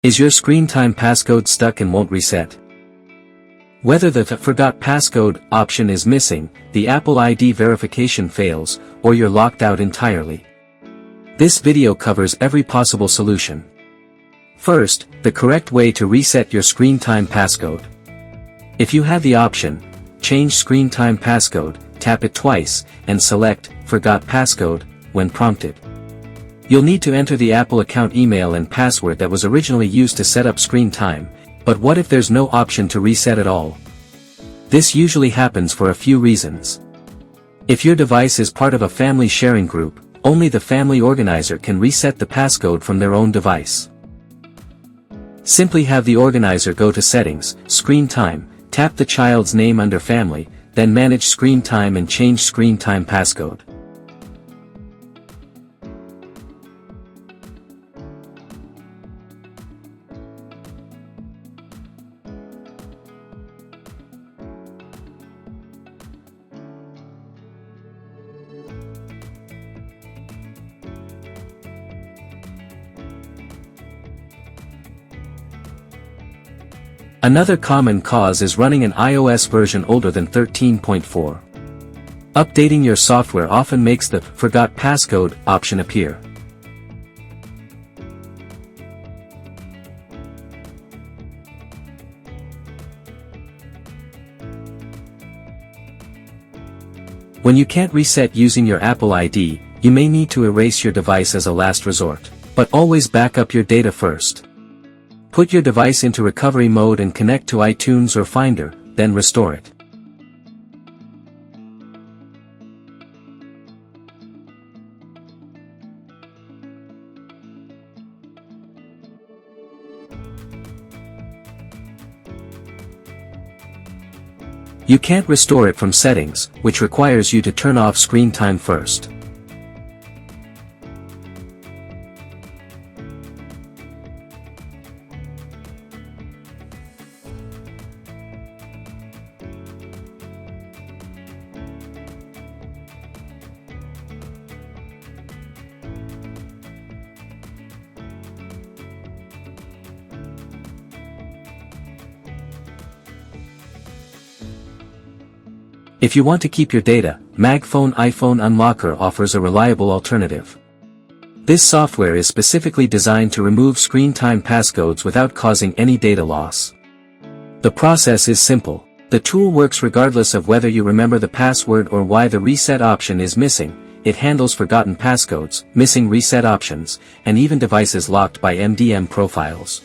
Is your screen time passcode stuck and won't reset? Whether the forgot passcode option is missing, the Apple ID verification fails, or you're locked out entirely. This video covers every possible solution. First, the correct way to reset your screen time passcode. If you have the option, change screen time passcode, tap it twice, and select Forgot Passcode when prompted. You'll need to enter the Apple account email and password that was originally used to set up screen time, but what if there's no option to reset at all? This usually happens for a few reasons. If your device is part of a family sharing group, only the family organizer can reset the passcode from their own device. Simply have the organizer go to Settings, Screen Time, tap the child's name under Family, then Manage Screen Time and change Screen Time Passcode. Another common cause is running an iOS version older than 13.4. Updating your software often makes the Forgot Passcode option appear. When you can't reset using your Apple ID, you may need to erase your device as a last resort. But always back up your data first. Put your device into recovery mode and connect to iTunes or Finder, then restore it. You can't restore it from Settings, which requires you to turn off screen time first. If you want to keep your data, MagFone iPhone Unlocker offers a reliable alternative. This software is specifically designed to remove screen time passcodes without causing any data loss. The process is simple. The tool works regardless of whether you remember the password or why the reset option is missing. It handles forgotten passcodes, missing reset options, and even devices locked by MDM profiles.